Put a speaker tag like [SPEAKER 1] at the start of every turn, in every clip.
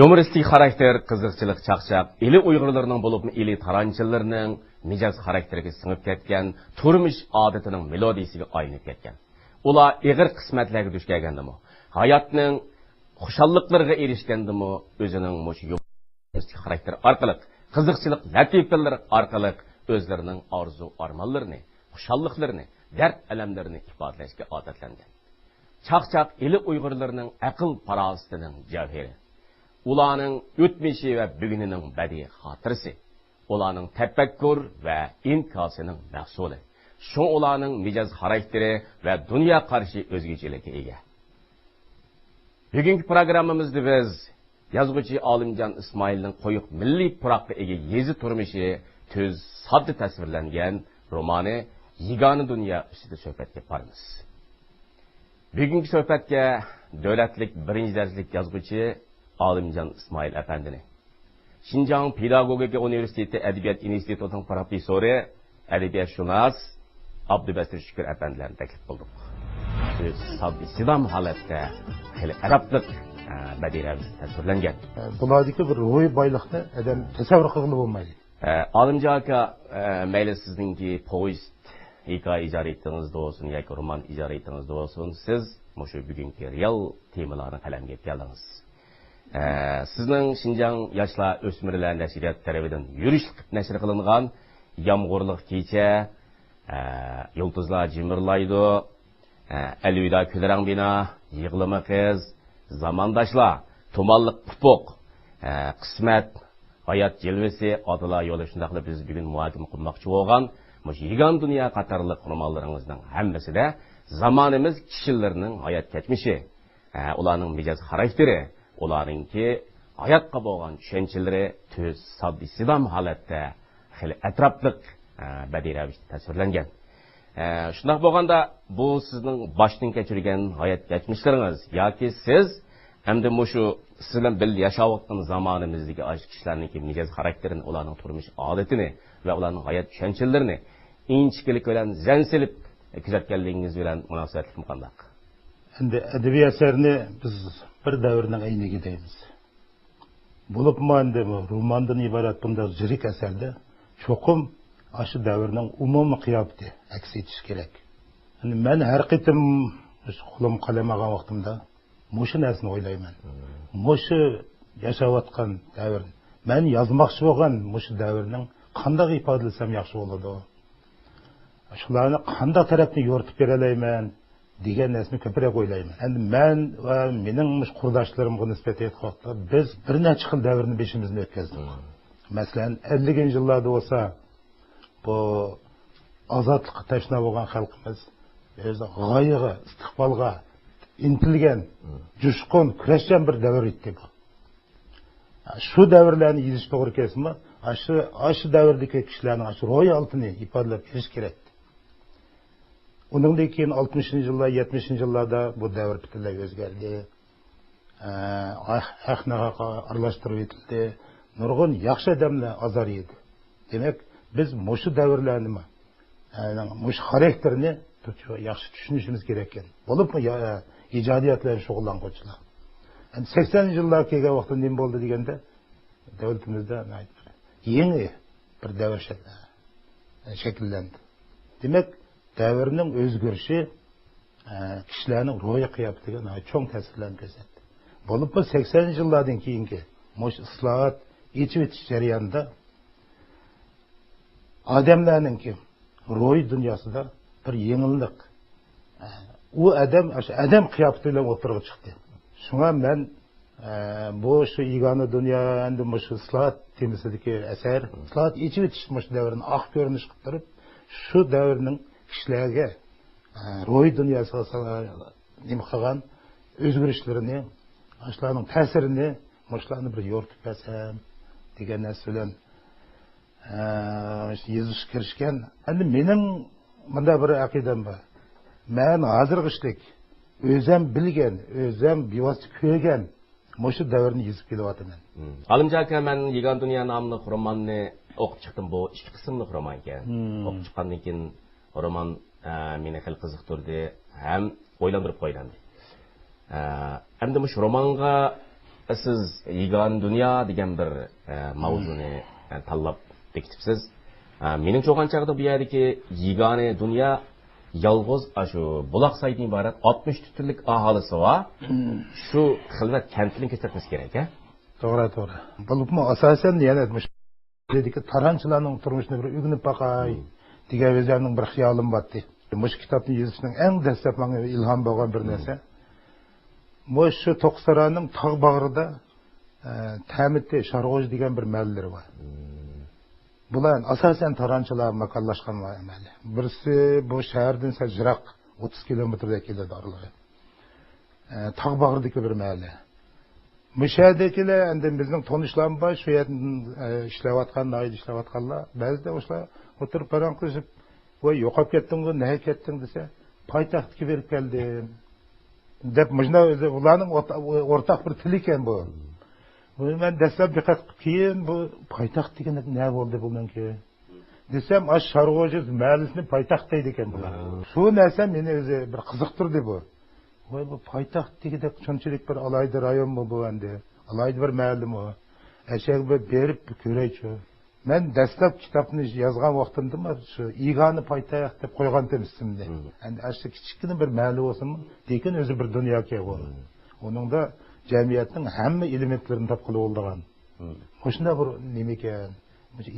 [SPEAKER 1] Yomoristik xarakter, qiziqchilik chaqchaq, ili Uyg'urlarning bo'lib, ili taranchilarning mijoz xarakteriga singib ketgan, turmush odatining melodiyasiga aylanib ketgan. Ular ig'ir qismatlarga duch kelgandimi? Hayotning xushalliqlariga erishgandimi? O'zining mush yomoristik xarakter orqali, qiziqchilik latifalar orqali o'zlarining orzu armonlarini, xushalliqlarini, dard alamlarini ifodalashga odatlangan. Chaqchaq ili Uyg'urlarning aql farosatining javhiri. Ularning o'tmishi va bugunining badiiy xotirasi, ularning tafakkur va inkosining mahsuli. Shu ularning mijoz xarakteri va dunyo qarshi o'zgachilikka ega. Bugungi programmamizda biz yozuvchi Olimjon Ismoilning qo'yiq milliy puroqqa ega yezi turmushi tuz sodda tasvirlangan romani Yigona dunyo ustida suhbatga boramiz. Bugungi suhbatga davlatlik birinchi darajalik yozuvchi Olimjon Ismoil afandini, Xinjiang Pedagogika Universiteti Adabiyot institutining professori, adabiyotshunos Abdubasir Shukur afandilarni taklif qildik. Biz sabbi sidam holatda xili arablik badiiy tasvirlangan.
[SPEAKER 2] Bulardagi bir ruhiy boylikni adam tasavvur qilib bo'lmaydi.
[SPEAKER 1] Olimjon aka, mayli sizningki povest hikoya ijodiyatingizda bo'lsin yoki roman ijodiyatingizda bo'lsin, siz shu bugungi real temalarni qalamga keldingiz. Sizning Xinjiang yoshlar o'smirlar nashriyat tarafidan yurishlik nashr qilingan Yomg'irliq kecha, Yulduzlar jimirlaydi, Alvida kulrang bino, Yig'lama qiz, Zamondoshlar, Tumonliq ufuq, Qismat, Hayot jilvasi, Otalar yo'li shundaqla biz bugun muhokama qilmoqchi bo'lgan Yigona dunyo qatorliq romanlaringizning hammasida zamonimiz kishilarining hayot kechmishi, ularning mijoz xarakteri, ularningki hayotga bo'lgan tushunchalari tuz sodda sidam holatda xili atrofliq badiiy ravishda tasvirlangan. Shunday bo'lganda bu sizning boshdan kechirgan hayot kechmishlaringiz yoki siz hamda shu siz bilan birga yashayotgan zamonimizdagi kishilarning mijoz xarakterini, ularning turmush odatini va ularning hayot tushunchalarini inchkilik bilan zansilib kuzatganligingiz bilan munosabatli qanday?
[SPEAKER 2] Endi adabiy asarni biz bir davrning ayniga deymiz. Bo'libmi endi romandan iborat bunday jirik asarda cho'qim shu davrning umumiy qiyofati aks etish kerak. Endi men har qitim qo'lim qalam olgan vaqtimda mushu narsani o'ylayman. Mushu yashayotgan davr, men yozmoqchi bo'lgan mushu davrning qanday ifodalasam yaxshi bo'ladi? Shularni qanday tarafni yo'ritib bera olayman degan narsani ko'proq o'ylayman. Endi men va mening qurdoshlarimga nisbatan aytmoqda biz bir necha xil davrni beshimizdan o'tkazdik. Masalan, 50-yillarda bo'lsa, bu ozodlikqa tashna bo'lgan xalqimiz o'zi g'oyaga, istiqbolga intilgan, jushqun, kurashgan bir davr edi bu. Shu davrlarni yezish to'g'ri kelsa, shu davrdagi kishilarning shu ro'y altini ifodalab berish kerak. Undan keyin 60-yillar, 70-yillarda bu davr butunlay o'zgardi. Ahnaqa aralashtirib etildi. Nurg'un yaxshi odamlar azar edi. Demak, biz mushu davrlarni, mushu xarakterni yaxshi tushunishimiz kerak ekan. Bo'libmi ijodiyatlar shug'ullanuvchilar. 80-yillar kelgan vaqtda nima bo'ldi deganda, davlatimizda yangi bir davr shakllandi. Demak, davrning o'zgarishi kishilarning ro'yi qiyofatiga cho'ng ta'sirlarni ko'rsatdi. Bo'libmi 80-yillardan keyingi mush islohot yechib o'tish jarayonida odamlarning ro'y dunyosida bir yengillik, u odam qiyofati bilan o'tirib chiqdi. Shunga men bu shu Yigona dunyo endi shu islohot temasidagi asar, islohot yechib o'tish mush davrini oq ko'rinish qilib turib, shu davrning kishilarga ro'y dunyosiga nima qilgan o'zgarishlarini, shularning ta'sirini, shularni bir yo'ritib bersam degan narsa bilan yezish kirishgan. Endi mening bunda bir aqidam bor. Men hozirg'ishlik o'zim bilgan, o'zim bevosita ko'rgan shu davrni yezib kelyapman.
[SPEAKER 1] Olimjon aka, men Yigona dunyo nomli romanni o'qib chiqdim. Bu ikki qismli roman ekan. O'qib chiqqandan keyin roman meni xil qiziqtirdi ham o'ylantirib qo'ydi. Endi shu romanga siz yig'on dunyo degan bir mavzuni tanlab bekitibsiz. Mening cho'g'an chaqda bu yerdagi yig'oni dunyo yolg'iz shu buloq saydan iborat 60 tuturlik aholisi va shu xilvat kentini ko'rsatmasi kerak, a?
[SPEAKER 2] To'g'ri. Bulupmu asosan yana dediki taranchilarning turmushini bir o'rganib boqay degan o'zimning bir xiyolim bor. Mush kitobni yozishning eng dastlab menga ilhom bo'lgan bir narsa. Mush To'qsaraning tog' bag'rida Tamitli Sharg'o'j degan bir mahallalari bor. Bular asosan taranchilar makonlashgan mahalla. Birisi bu shahardan sal jiroq 30 kilometrda keladi orlig'i. Tog' bag'ridagi bir mahalla. Müşahadakiler endi bizning tanishlarimiz bor, shu yerda ishlayotgan, noyil ishlayotganlar. Ba'zida o'shalar o'tirib paran qilib, "Voy, yo'qolib ketding-ku, nega ketding?" desa, "Poytaxtga berib keldim." deb mijna o'zi ularning o'rtaq bir tili ekan bu. Men dastlab diqqat keyin bu poytaxt degan nima bo'ldi bundanki? Desam, "Ash Sharg'o'jiz mahallasining poytaxt deydi ekan bular." Shu narsa meni o'zi bir qiziqtirdi bu. Voy bu poytaxt degidek shunchalik bir alayda rayonmi bu endi? Alayda bir mahallami? Ashag bir berib ko'raychi. Men dastlab kitobni yozgan vaqtimda shu Ig'oni poytaxt deb qo'ygan ismini. Endi ashta kichkina bir mahalla bo'lsin-mi, lekin o'zi bir dunyoga bu. Uningda jamiyatning hamma elementlarini topqilib oldigan. Qo'shna bir nima ekan?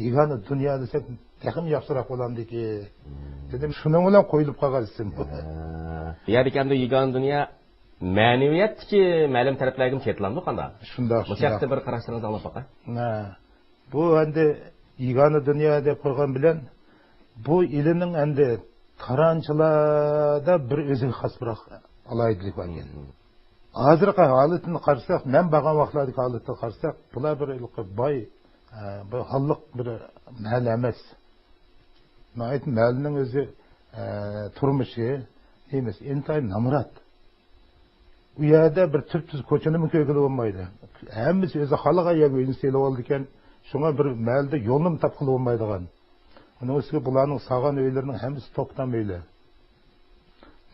[SPEAKER 2] Ig'oni dunyo desak, texim yaxshiroq bo'landiki. Dedim, shuning bilan qo'yilib qolgan ism bu.
[SPEAKER 1] Yerdikanda yig'on dunyo ma'naviyatki ma'lum taraflarga chetlandi qanda.
[SPEAKER 2] Shundoq.
[SPEAKER 1] Bu yerda bir qarashingizni olib baqa.
[SPEAKER 2] Bu endi yig'oni dunyo deb qo'ygan bilan bu ilmning endi taranchilarda bir o'ziga xos bir alaydilik bor ekan. Hozirgi holatini qarasak, men bo'lgan vaqtlardagi holatni qarasak, bular bir boy bu xalq bir mahalla emas. Nəhayət mahallaning o'zi turmushi deymiz, intayin namrat. U yerda bir tüp-tüz ko'chani ko'rgili bo'lmaydi. Hammasi o'zi xalqqa yerga o'yin selib oldi ekan, shunga bir mahallada yo'lni topqili bo'lmaydigan. Uning ustiga bularning sog'an uylarining hammasi to'pdan uylar.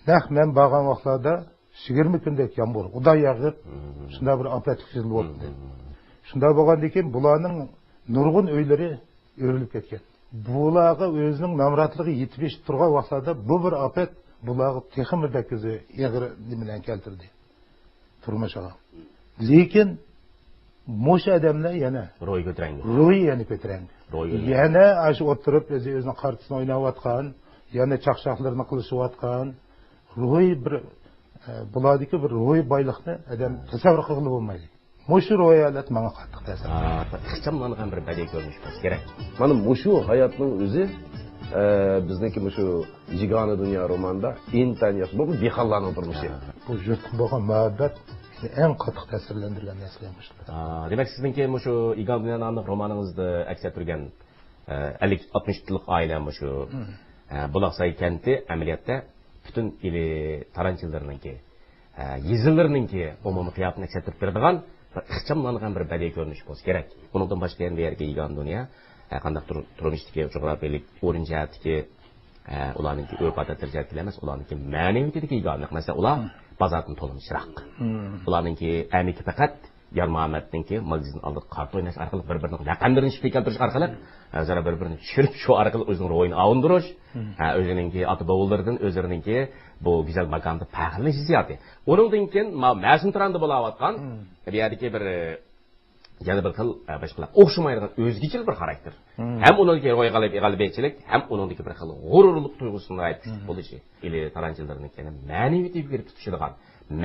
[SPEAKER 2] Naq men borgan vaqtlarda 20 kundek yomg'ir, uday yog'ib, shunday bir ofatlik yil bo'ldi. Shunday bo'lgandan keyin bularning nurg'un uylari o'rilib ketgan. Bularga o'zining namratligi yetib turgan vaqtlarda bu bir afat bularga teximidek o'zi ig'ir bilan keltirdi turmushiga. Lekin mo'sh odamlar yana
[SPEAKER 1] ro'y ko'tardi.
[SPEAKER 2] Ro'y yana ko'tardi. Yana shu o'tirib o'zining qartisini o'ynayotgan, yana chaqchaqlarni qilishayotgan, ro'y bir bulardagi bir ro'y boylikni adam tasavvur qilib bo'lmaydi. Mushu ro'yalat menga qattiq ta'sir.
[SPEAKER 1] Ixchamlangan bir badiiy ko'rinish bo'lsa kerak.
[SPEAKER 3] Mana mushu hayotning o'zi bizniki mushu Yig'oni dunyo romanida intan yaxshi bu dehqonlarning turmushi.
[SPEAKER 2] Bu yurtga bo'lgan muhabbat eng qattiq ta'sirlantirgan narsalarimiz.
[SPEAKER 1] Demak, sizningki mushu Yig'oni dunyo nomli romaningizda aks ettirgan 50-60 yillik oila mushu Buloqsay kenti amaliyotda butun ili taranchilarninki, yezillarninki umumiy qiyofani aks ettirib beradigan ixchamlangan bir badiiy ko'rinish bo'lsa kerak. Bundan boshqa endi yerga Yig'oni dunyo qanday turmushdagi jug'rafiyalik o'rin jihatdagi ularning o'qotat jihatga emas, ularning ma'naviyatidagi yig'oni. Masalan, ular bozordan to'lishroq. Ularningki amiki faqat Yarmuhammadningki magazin oldi qart o'ynash orqali bir-birining raqamlarini keltirish orqali o'zaro bir-birini tushirib, shu orqali o'zining ro'yini avundirish, o'zininki ota-bobolardan o'zininki bu go'zal makonda faxrlanish hissiyoti. Uningdan keyin ma'sum tranda bo'layotgan, bu yerdagi bir yana bir xil boshqalar o'xshamaydigan o'zgacha bir xarakter. Ham uningki ro'y g'alabchilik, ham uningdagi bir xil g'ururlik tuyg'usini aytib bo'lishi. Ili taranchilarning yana ma'naviyatiga kirib tutishadigan,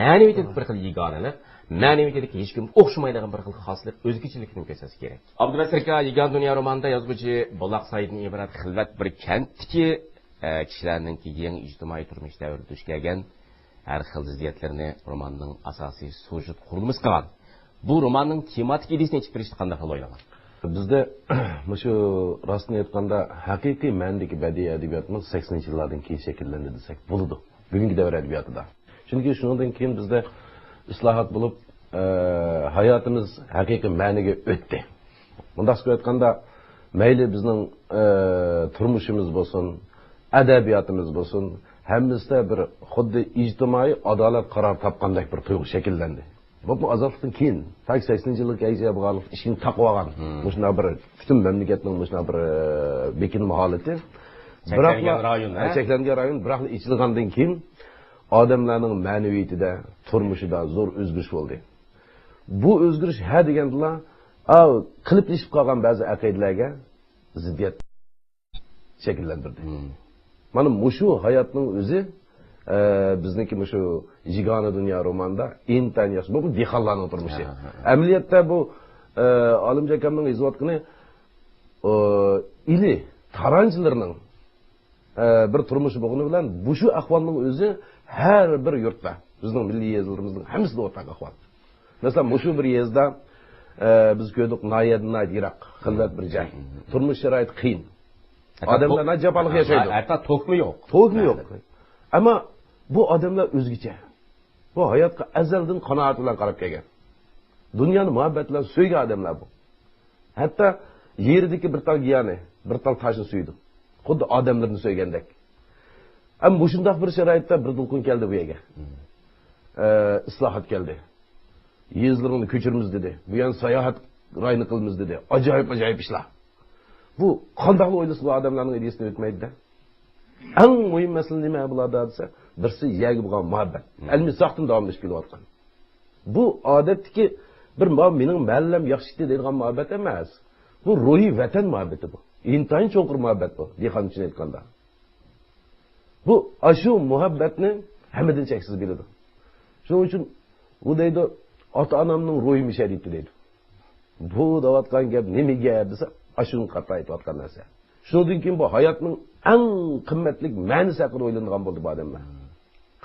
[SPEAKER 1] ma'naviyatga bir xil yig'onilik, ma'naviyatga hech kim o'xshamaydigan bir xil xoslik, o'zgachilikni ko'rsatish kerak. Abdulbasir aka Yig'oni dunyo romanida yozuvchi Buloqsaydan iborat xilvat bir kentdagi kishilarningki yangi ijtimoiy turmush davrida duch kelgan har xil ziddiyatlarni romanning asosiy syujet qurilmasi qilgan. Bu romanning tematik ideyasini ichib berishni qanday qilib o'ylagan?
[SPEAKER 3] Bizda shu rostini aytganda haqiqiy ma'nodagi badiiy adabiyotimiz 80-yillardan keyin shakllandi desak bo'ladi. Bugungi davr adabiyotida. Chunki shundan keyin bizda islohot bo'lib, hayotimiz haqiqiy ma'noga o'tdi. Bundaqcha aytganda, mayli bizning turmushimiz bo'lsin, adabiyotimiz bo'lsin, hammasida bir xuddi ijtimoiy adolat qaror topgandek bir tuyg'u shakllandi. Bu azaltıktan keyin, tak 80-yıllık ayıca bağlılık işini takıp algan. Muşuna bir bütün memleketning muşuna bir bekinme haleti.
[SPEAKER 1] Çeklengen rayon,
[SPEAKER 3] Çeklengen rayon, biroq içilgandan keyin odamlarning ma'naviyatida, turmushida zo'r o'zgarish bo'ldi. Bu o'zgarish ha deganda, qiliplashib qolgan ba'zi aqidalarga ziddiyat shakllantirdi. Mana mushu hayotning o'zi bizniki mushu Jigana Dunyo romanda intan yaxshi. Bu dehqonlarning turmushi. Amaliyotda bu Olimjon akamning yozayotgani ili taranchilarning bir turmushi bo'lgani bilan bu shu ahvolning o'zi har bir yurtda, bizning milliy yezlarimizning hammasida o'rtaq ahvol. Masalan, mushu bir yezda biz ko'rdik Noyadnay Iroq, xilvat bir joy. Turmush sharoiti qiyin. Odamlar najabalik yashaydi.
[SPEAKER 1] Hatto to'qmi yo'q.
[SPEAKER 3] To'qmi yo'q. Ammo bu odamlar o'zgacha. Bu hayotga azaldan qanoat bilan qarab kelgan. Dunyoni muhabbat bilan so'ygan odamlar bu. Hatto yerdagi bir tal giyani, bir tal toshni so'ydi. Xuddi odamlarni so'ygandek. Ammo bu shunday bir sharoitda bir to'lqin keldi bu yerga. Islohot keldi. Yezlarni ko'chiramiz dedi. Bu yana sayohat rayini qilamiz dedi. Ajoyib ishlar. Bu qanday o'ylasa bu odamlarning ideyasidan o'tmaydi-da. Eng muhim masala nima bo'ladi desa, birsi yagi bo'lgan muhabbat. Ilmiy soxtin davomlashib kelayotgan. Bu odatdagi bir mening mallam yaxshi deydigan muhabbat emas. Bu ruhiy vatan muhabbati bu. İntayin çoğur muhabbet bu. Dehqon için aytganda. Bu aşı muhabbetni hammadan cheksiz biladi. Shuning uchun u deydi, ota-onamning ruhi mishaditi deydi. Bu davatgan gap nimaga desa, ashuni qattiq aytayotgan narsa. Shundan keyin bu hayotning eng qimmatli ma'nosi haqida o'ylangan bo'ldi bu odamlar.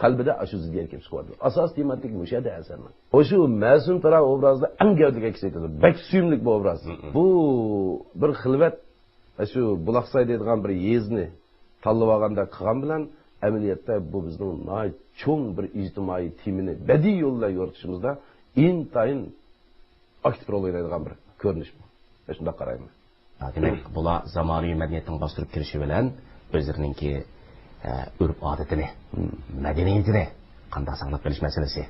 [SPEAKER 3] Qalbida ashu zidiyat kelib chiqadi. Asos tematik mushada asarlar. O'sha ma'sum taraf obrazda eng gavdali aks etadi. Bak suyumlik bu obraz. Bu bir xilvat shu buloqsay deydigan bir yezni tanlab olganda qilgan bilan amaliyotda bu bizning cho'ng bir ijtimoiy temini badiiy yo'llar yoritishimizda intayin aktiv rol o'ynaydigan bir ko'rinish bu. Shunday qarayman.
[SPEAKER 1] Demak, bular zamonaviy madaniyatning bostirib kirishi bilan o'zlarininki urf-odatini, madaniyatini qanday saqlab qolish masalasi,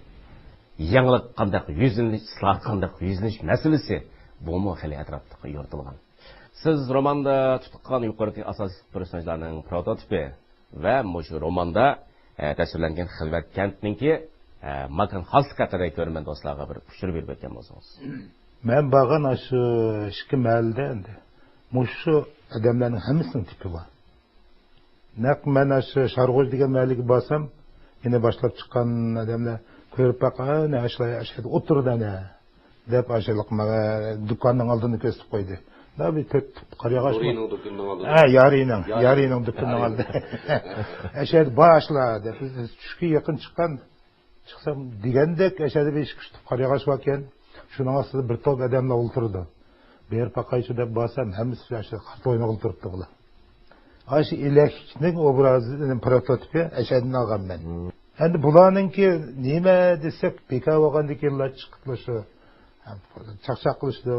[SPEAKER 1] yangilik qanday yuzlanish, isloh qanday yuzlanish masalasi bu xili atrofda yoritilgan. Siz romanda tutuqqan yuqoridagi asosiy personajlarning prototipi va shu romanda tasvirlangan xilvat kentningki makon xoslik haqida ko'raman do'stlarga bir ushur berib o'tgan bo'lsangiz.
[SPEAKER 2] Men bag'an shu ikki mahallada endi shu odamlarning hammasining tipi bor. Naq men shu Sharg'o'j degan mahallaga borsam, yana boshlab chiqqan odamlar ko'rib baqana ashlar o'tirdi ana deb ashliq do'konning oldini ko'rsatib qo'ydi. Tabii qarayagaç mı? Yarining dükkanının aldı. Eşed başla deb tushga yaqin chiqsam degandek eşedi bir ish tutib qarayagaç ekan. Shuning ostida bir to'p odamlar o'ltirdi. Ber paqaychi deb borsam hammasi shu qart o'ynab o'ltiribdi bular. Aşı elekning obrazining prototipi eşedni olgan men. Endi bularningki nima desek beka bo'lgandek yillar chiqdi shu. Çakçak qilishdi,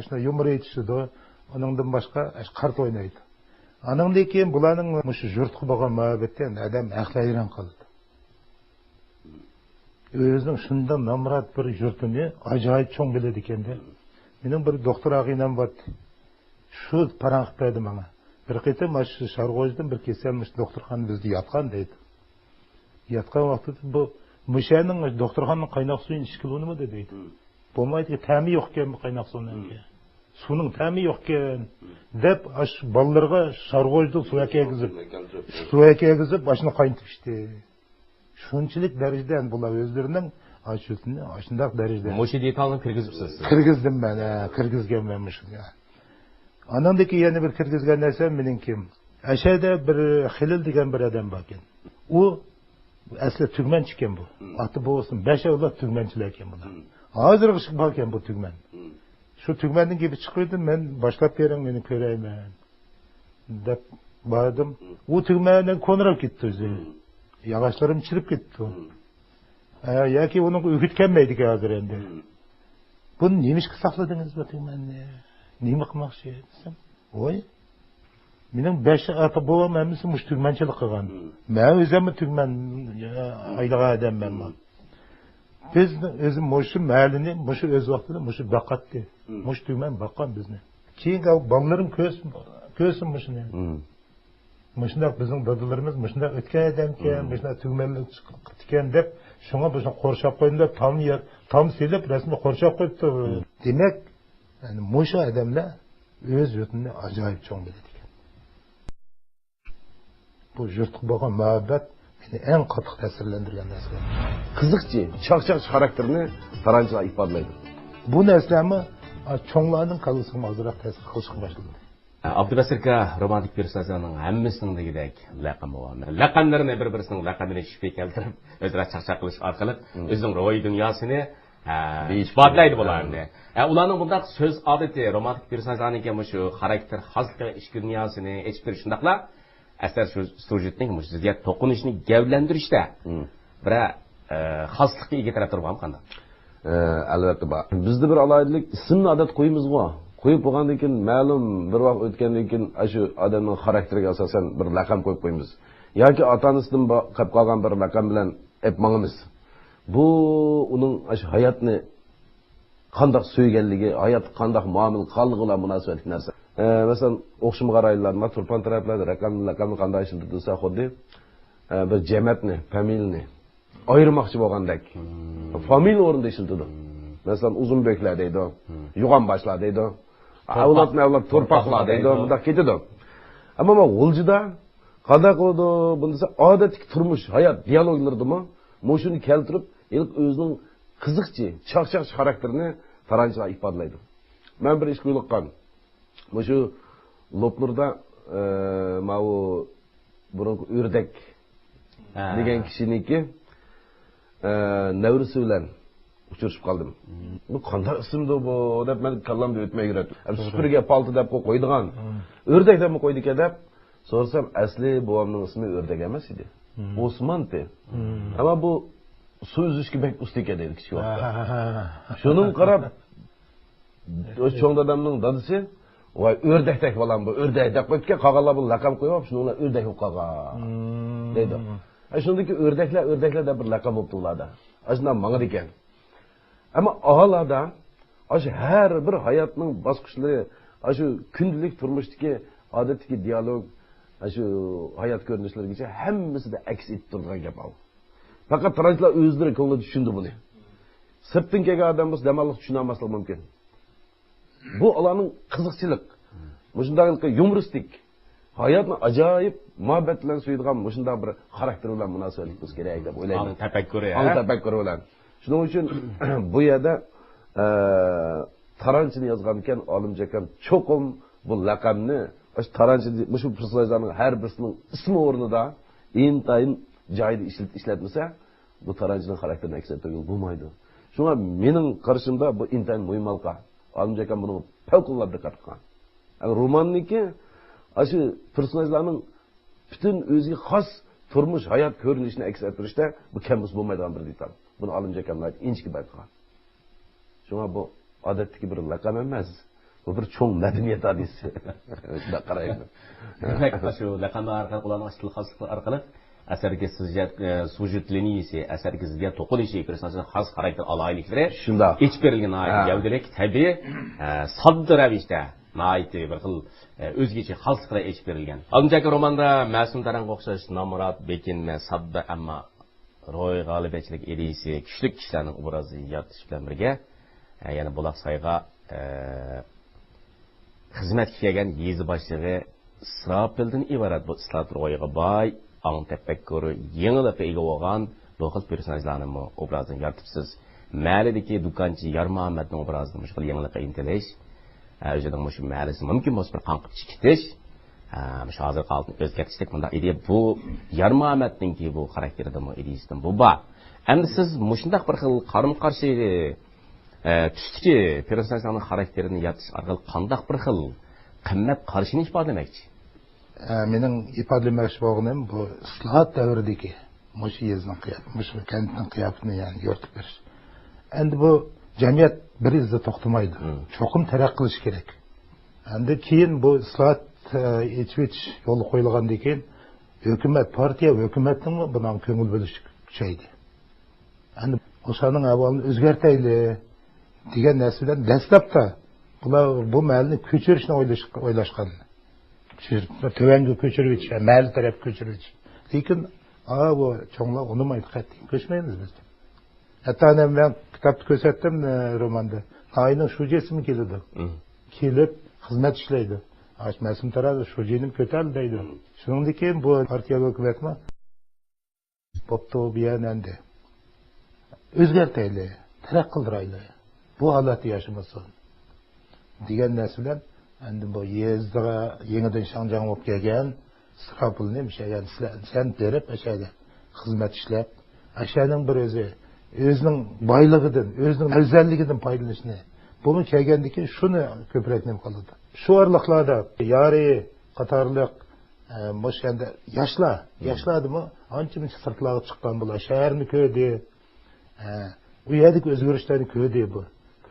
[SPEAKER 2] shuna yumor aytishdi. Onundan boshqa qart o'ynaydi. Andan keyin bularning shu yurtga bo'lgan muhabbatdan odam aqlayran qildi. O'zining shundan namrat bir yurtini ajoyib cho'ng biladi ekanda. Mening bir doktor og'inam bor. Shu paraq berdi menga. Bir qitim shu Sharg'o'jdan bir kesilmish doktorxona bizda yotgan deydi. Yotgan vaqtida bu mushaning doktorxonaning qaynoq suyini ichkilanimi deydi. Bo'lmaydi, ta'mi yo'q ekan bu qaynoq suvning. Suvning ta'mi yo'q ekan deb bolalarga Sharg'o'jda suv ekizib, boshini qaynatib ishdi. Shunchalik darajada bular o'zlarining ashusini shunday darajada.
[SPEAKER 1] Mo'shi detalni kirgizibsiz.
[SPEAKER 2] Kirgizdim men, kirgizganman shunga. Anandaki yana bir kirgizgan narsa meningki, ashada bir Xilil degan bir odam bor ekan. U asli tugmanchi ekan bu. Oti bo'lsin, 5 avlod tugmanchilar ekan bular. Hozirgi ish bor ekan bu tugman. Shu tugmanning gibi chiqirdim, men boshlab bering, meni ko'rayman deb bordim. U tugmandan ko'nirib ketdi o'zi. Yog'ochlarim chirib ketdi. Yoki uni o'gitganmaydi hozir endi. Buni nima saqladingiz bu tugmanni? Nima qilmoqchi desam, voy. Mening 5 ota bolam hammasi mush tugmanchilik qilgan. Men o'zim tugman aylagan odamman. Bizni özü muşu məlini, muşu öz vaxtında muşu baqatdı. Muş düymən baqan bizni. Keyin ballarım kösün muşunu. Muşundaq bizim dadalarımız muşundaq ötken adamken, muşundaq tügməllik çıktıken dep, şuna bizim qorşap qoyunda tam selip resmi qorşap qoydu. Demek, yani muşu adamlar öz yurtunu acayip çoğun bildik. Bu yurtluq bolğan muhabbet beni en qattiq ta'sirlantirgan narsa.
[SPEAKER 3] Qiziqchi, chaqchaq xarakterini taranchilar ifodalaydi.
[SPEAKER 2] Bu narsani cho'nglarning qalbisiga ozroq ta'sir qilishga boshladi.
[SPEAKER 1] Abdubasir aka romantik personajlarning hammasinin degidek laqami bor. Laqamlarini bir-birisining laqamini shifay keltirib, o'zaro chaqchaq qilish orqali o'zining ro'y dunyosini isbotlaydi bularni. Ularning bundaq so'z odati romantik personajlarniki shu xarakter, xoslik, ichki dunyosini ichib berish shundaqlar asar sujetning ziddiyat to'qinishni gavlantirishda bir xoslikka ega taraf turgan qanday?
[SPEAKER 3] Albatta bor. Bizda bir alaydilik ismni odat qo'yimiz-ku. Qo'yib bo'lgandan keyin ma'lum bir vaqt o'tgandan keyin shu odamning xarakteriga asosan bir laqam qo'yib qo'yamiz. Yoki ota-onasidan qolib qolgan bir laqam bilan epmangimiz. Bu uning shu hayotni qanday so'yganligi, hayot qanday muomala qilganligi bilan munosabatli narsa. Masalan, o'xshim qaraylarma turpan taraflarda laqamni qanday ishlatsa xuddi bir jamiyatni, familiyani ayırmakçı bo'lgandek. Familiya o'rnida ishlatadi. Masalan, uzun beklar deydi, yo'g'on boshlar deydi. Avlod to'rpaqlar deydi, bunda ketadi. Ammo g'uljida qanday qiladi? Bunda odatlik turmush, hayot dialoglaridimi, mo'shuni keltirib, ilk o'zining qiziqchi, chaqchaq xarakterini taranchilar ifodalaydi. Men bir ish qo'yliqqan. Shu Lopnurda mau burun o'rdak degan kishiniki Nevrisi bilan uchrashib qoldim. Bu qanday ismdi bu deb men kallamda o'tmay yuradi. Supurga palto deb qo'ydigan. O'rdak deb qo'ydi ekan deb so'rasam, asli buvamning ismi o'rdak emas edi. Osmonti. Ammo bu so'z uzishga bek usta ekan deydi kishi vaqtda. Shuning qarab o'z cho'ng dadamning dadasi voy o'rdakdek bolam bu, o'rdak deb qo'yibgan, qog'allar bu laqab qo'yib, shuninglar o'rdak bo'lib qolgan deydi. Shundaki o'rdaklar deb bir laqab bo'lib turadi. Ashundan mang'ir ekan. Ammo og'alarda shu har bir hayotning bosqichlari, shu kundalik turmushdagi odatdagi dialog, shu hayot ko'rinishlarigacha hammasida aks etib turgan gap bu. Faqat taranchilar o'zlari ko'ngilda tushundi buni. Sirtdan kelgan odam biz damalliq tushuna olmasligi mumkin. Bu ularning qiziqchilik, shunday yumoristik, hayotni ajoyib muhabbat bilan suyadigan shunday bir xarakter bilan munosabatli bo'lish kerak deb o'ylayman. Tafakkuri bilan. Shuning uchun bu yerda taranchini yozgan ekan olimcha ekan cho'qim bu laqamni taranchi shu personajlarning har birisining ismi o'rnida intayin joyida ishlatmasa bu taranchining xarakterini aks ettirib bo'lmaydi. Shunga mening qarashimda bu intayin muhim halqa. Olimcha ekan buni favqulodda diqqat qilgan. Romanniki shu personajlarning butun o'ziga xos turmush, hayot ko'rinishini aks ettirishda bu kammas bo'lmaydigan bir detal. Buni olimcha ekanlar inchki bayqagan. Shunga bu odatdagi bir laqam emas. Bu bir cho'ng madaniyat hadisi. Shunday qarayman.
[SPEAKER 1] Demak, shu laqamlar orqali ularning asl xosliklari orqali asarga sujet liniyasi, asarga zidiyat to'qinishi, personajning xos xarakter alayliklari
[SPEAKER 3] shunday
[SPEAKER 1] iç berilgan gavdalik tabiiy sodda ravishda naiti bir xil o'zgacha xosliklar iç berilgan. Olimchaki romanda Ma'sum Taranga o'xshash Nomurod, Bekinma, sodda ammo ro'y g'olibchilik ideyasi kuchli kishilarning obrazi yaratish bilan birga yana Buloq Soyga xizmatga kelgan yezi boshlig'i Isrofildan iborat bu islat ro'yiga boy ang tafakkuri yengilib ega bo'lgan bu xil personajlarning obrazini yaratibsiz. Ma'lidagi do'konchi Yarmuhammadning obrazini shu yengillikqa intilish, o'zining shu ma'lisi mumkin bo'lsa bir qanqib chiqitish, shu hozir qoldi o'zgartishlik bunda ideya bu Yarmuhammadningki bu xarakterida ideyasidan bu bor. Endi siz mushundaq bir xil qarim-qarshi tushdagi personajlarning xarakterini yaratish orqali qandaq bir xil qimmat qarashini ifodalamoqchi?
[SPEAKER 2] Mening ifodalamoqchi bo'lganim bu islohot davridagi mush yezning qiyofati, mush kentning qiyofasini yani yoritib berish. Endi bu jamiyat bir izda to'xtamaydi. Cho'qim taraqqiy qilish kerak. Endi keyin bu islohot etish yo'li qo'yilgandan keyin hukumat, partiya hukumatning bundan ko'ngil bo'lishi kuchaydi. Endi Ошаның абалын өзгертейлі деген нәрседен дәстап та бұл мәліні көчерішіне ойлашқан. Төбәнгі көчервич, мәлі тарап көчервич. Lekin bu çoğunlar unumaydı katlayın. Köşmeyiniz biz. Hatta ben kitapta gösterdim romanda. Ayının şujesi mi geldi? Kelip hizmet işleydi. Açmasım taradı. Şujenim kötü deydi. Şunun diken bu partiyalı hükümet mi? Boptu bir yanende. Özgerteyle, terak kıldıraylı. Bu halatı yaşamasın. Diyen neslen, bu yezdiğe yeniden şancan olup gelgen, sıkapıl neymiş ya, yani sen derip aşağıda hizmet işlep, aşağının bir özünün baylığıdın, özünün özelliğinden paylanışını, bunu kelgendeki şunu köprek kalıdı. Şu arlıklarda yarı, Katarlık, boşkende yaşladı mı, ançının sırtlağı çıkan bula, şehir mi köyde, o yedik özgürüşlerini köyde bu.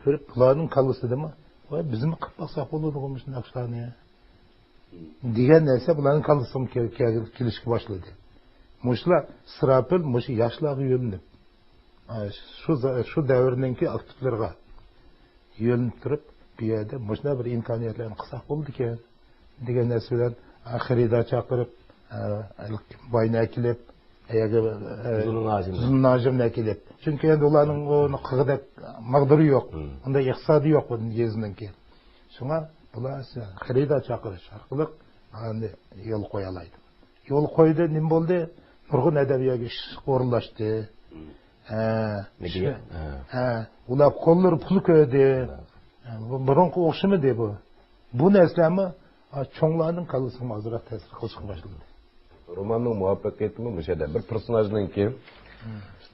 [SPEAKER 2] Körüp bularının kalısı değil mi? Bizim kıpbaksak olurdu olmuşsun akşamı ya. Diyen neyse buların kalısı mı kilişki başladı. Muşla sırapıl, muşu yaşlığı yönünüp. Şu devirindeki aktiflerine yönünüp durup bir yerde muşuna bir imkaniyetlerini kısak oldu ki. Diyen neyse ahirida çakırıp, bayına ekilip, uzun ağacımına ekilip. Çünkü onların onu kıgıda mağduru yok. Onda iktisadi yok bunun yezinden ki. Şuna bular ahirida çakırış arkalık yol koyalaydı. Yol koydu, ne oldu? Nurgun edebiye orlaştı. Ular kolları pulu köydü. Burunku okşumu de bu. Bu neslemı çoğunlarının kalısını azırak tesir kılışkı başladı.
[SPEAKER 3] Romanın muhabbet mi? Şeyde bir personajının ki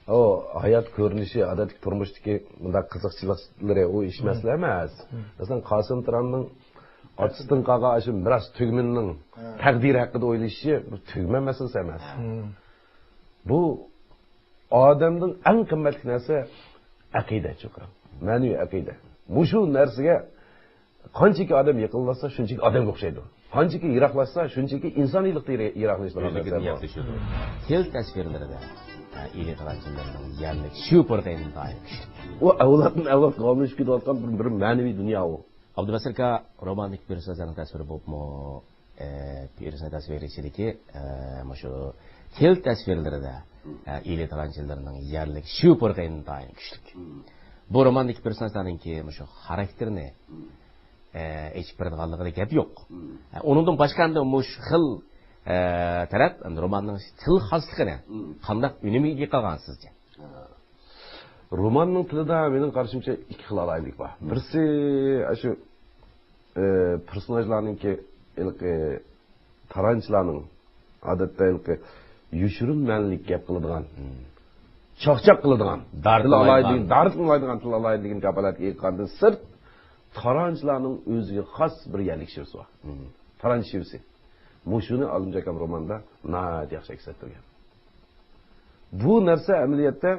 [SPEAKER 3] o hayat görünüşü, adatik turmuştaki bunda kızıkçılıkları o iş mesele emas. Mesela Kasım Turan'ın Atısın qağa aşım biraz tügmünün takdiri hakkında oylayışı tügme meselesi emas. Bu adamın en kıymetli nesi akide çıkıyor. Manevi akide. Muşu nersige qanchaki adam yıkılırsa şunchaki adam o'xshaydi. Qanchaki yiroqlashsa shunchaki insoniylikda yiroqlashadi.
[SPEAKER 1] Til tasvirlarida ili qanchalarning yanlik shu portayning doim.
[SPEAKER 3] O avloddan avlod qolib ketayotgan bir ma'naviy dunyo u.
[SPEAKER 1] Abdubasir aka romantik personajning tasviri bo'libmi? Personaj tasviri ichidagi shu til tasvirlarida ili qanchalarning yanlik shu portayning doim kuchli. Bu romantik personajlarningki shu xarakterini eshittirganligida gap yo'q. Uningdan boshqanda mush xil taraf romanning til xosligini qanday unimiga qolgan sizcha?
[SPEAKER 3] Romanning tilida mening qarashimcha ikki xil alaylik bor. Birisi shu personajlarningki taranchlarning odatda yushirin ma'nilik gap qiladigan, chaqchaq qiladigan, dartlaydigan til alaydigan kapalatga aytganda sirt taranchlarning o'ziga xos bir yangilik shivsi bor. Taranch shivsi. Mushuni Alimjakam romanda nayt yaxshi aks ettirgan. Bu narsa amaliyotda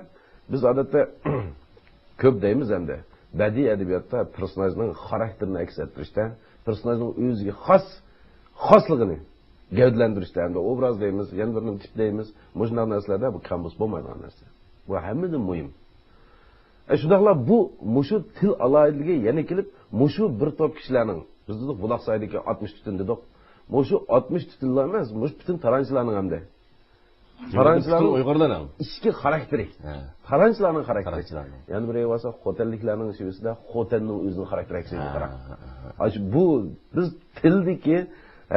[SPEAKER 3] biz odatda ko'p deymiz hamda badiiy adabiyotda personajning xarakterini aks ettirishda, personajning o'ziga xosligini gavdalantirishda hamda obraz deymiz, yana bir tip deymiz. Mushunday narsalarda bu kambus bo'lmaydigan narsa. Bu hammadan muhim. Shundaqla bu mushu til alayidligi yana kelib, mushu bir top kishilarning bizda buloqsaydagi 60 tutun dedik. Mushu 60 tutunlar emas, mush butun taranchlarning hamda. Taranchlarning
[SPEAKER 1] Uyg'urlarning
[SPEAKER 3] ichki xarakteri. Taranchlarning xarakteri. Yana bir bo'lsa xo'tanliklarning shivasida xo'tanning o'zining xarakteri aksini qarang. Bu biz tildagi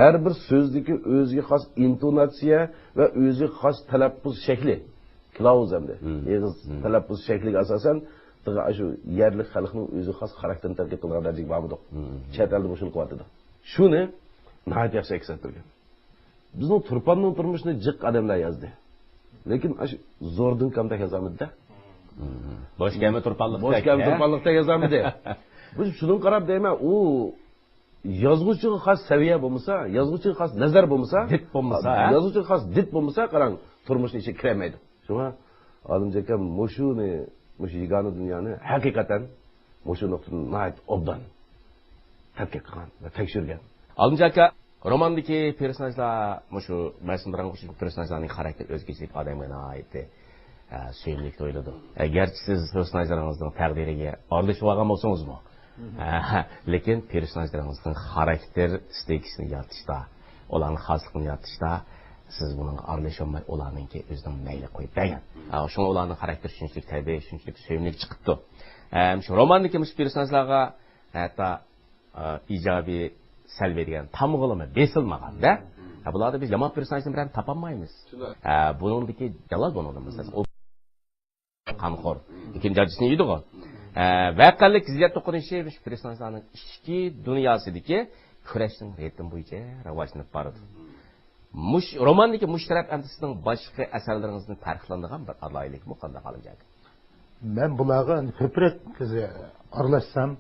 [SPEAKER 3] har bir so'zdagi o'ziga xos intonatsiya va o'ziga xos talaffuz shakli. Klauz hamda. Yig'iz talaffuz shakliga asosan shu yerlik xalqning o'zi xos xarakterini tarkib qilgan darajaga bordi. Chet elda bu shuni qilyapti. Shuni nayt yaxshi aks ettirgan. Bizning turpanning turmushini jiq odamlar yozdi. Lekin shu zo'rdin kamda yozamizda.
[SPEAKER 1] Boshkami
[SPEAKER 3] turpanlikda yozamizda. Biz shuni qarab deyman, u yozuvchiga xos saviya bo'lmasa, yozuvchiga xos nazar bo'lmasa,
[SPEAKER 1] dit bo'lmasa,
[SPEAKER 3] yozuvchiga xos dit bo'lmasa, qarang, turmushning ichiga kirmaydi. Shuna Alimjakam mushuni, mushu yigani dunyoni haqiqatan mushu nuqtadan nayt obdan tadqiq qilgan va tekshirgan.
[SPEAKER 1] Alimjaka romandagi personajlar shu Maysindran personajlarning xarakteri o'zgacha ifodamga aytdi. Söyümlükte oyladı. Gerçi siz personajlarınızın təqdiriga aralashib olgan bo'lsangiz-mi? Lekin personajlarınızın xarakter stekisini yaratishda, ularning xosligini yaratishda siz bunun aralashmay ularninki o'zining mayli qo'yib bergan. Shunga ularning xarakter shunchalik tabiiy, shunchalik sevimli chiqibdi. Shu romandagi personajlarga hatto ijobiy salbiy degan tamg'ilimi besilmaganda, bularda biz yomon personajni bilan topolmaymiz. Buningdagi jalol bo'lganimiz u qamxo'r, ikkinchi darajasini yeydi-ku. Vaqalik ziyat to'qinishi personajlarning ichki dunyosidagi kurashning ritmi bo'yicha rivojlanib boradi. Romandagi mushtarak antisining boshqa asarlaringizdan farqlanadigan bir alaylik muqaddas qolgan.
[SPEAKER 2] Men bularga ko'proq aralashsam,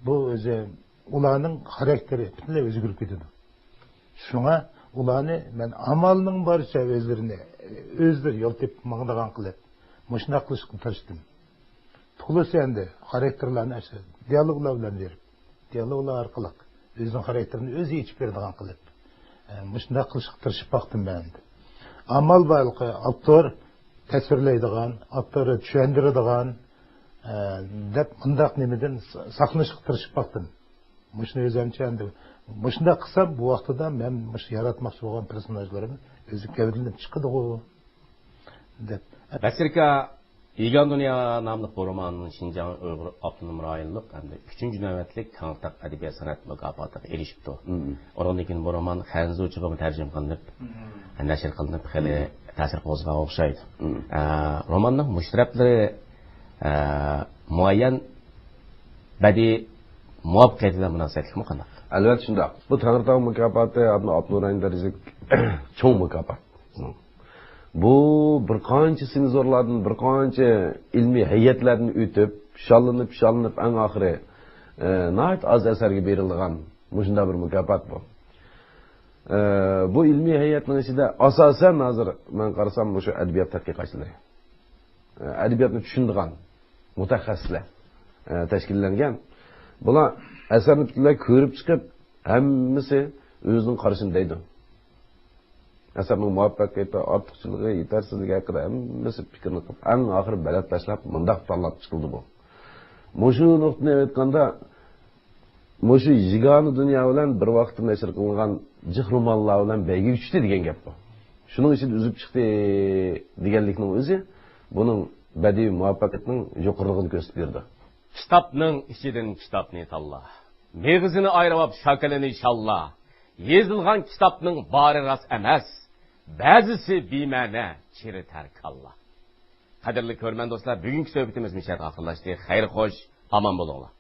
[SPEAKER 2] bu o'zi ularning xarakteri butunlay o'zgarib ketadi. Shunga ularni men amalning barcha o'zlari yo'l tepib maqtagan qilib, mushuna qilishga tirishdim. To'g'risi endi xarakterlarni dialoglar bilan berib, dialoglar orqali o'zining xarakterini o'zi yechib beradigan qilib, mushuna qilishga tirishib baqdim men. Amal balqi aktor tasvirlaydigan, aktorni tushundiradigan deb bundaq nimadan saqlashga tirishib baqdim. Mushuna o'zimcha endi mushunda qilsam bu vaqtida men mush yaratmoqchi bo'lgan personajlarim o'zi gavdlanib chiqadi-ku deb.
[SPEAKER 1] Basirka Egan Dünya nomli bu romanning Şinjan Uyg'ur avtonom rayonlik hamda 3-navbatlik Kangtaq adabiyot san'at mukofotiga erishibdi. Oradan keyin bu roman Xanzuchiga tarjima qilinib, nashr qilinib, xili ta'sir qo'zg'agan o'xshaydi. Romanning mushtaraqlari muayyan badiiy muvaffaqiyat bilan munosabatli qanday?
[SPEAKER 3] Albatta shunday. Bu Tangritog' mukofoti Abdunurayni darajalik cho'ng mukofot. Bu bir qancha senzorlardan, bir qancha ilmiy hay'atlarni o'tib, shallanib, eng oxiri nayt az asarga berilgan shunday bir mukofot bu. Bu ilmiy hay'atning ichida asosan hozir men qarasam shu adabiyot tadqiqotchilari, adabiyotni tushunadigan mutaxassislar tashkillangan. Bular asarni butunlay ko'rib chiqib, hammasi o'zining qarashini deydi. Asarning muvaffaqiyati, ortiqchiligi, yetarsizligi haqida hammasi fikrni qilib, eng oxiri balad tashlab, mundaq tanlab chiqildi bu. Mushu nuqtani aytganda, mushu Yigani dunyo bilan bir vaqtda nashr qilingan jihromonlar bilan bayga tushdi degan gap bu. Shuning uchun uzib chiqdi deganlikning o'zi buning badiiy muvaffaqiyatining yuqoriligini ko'rsatib berdi.
[SPEAKER 1] Kitapning ichidan kitapni tanla. Meg'izini ayirib shaklini inshaalloh. Yezilgan kitapning bari ras emas. Ba'zisi bema'na chiritar kalla. Qadrli ko'rman do'stlar, bugungi suhbatimiz mishat oxirlashdi. Xayr xo'sh, omon bo'linglar.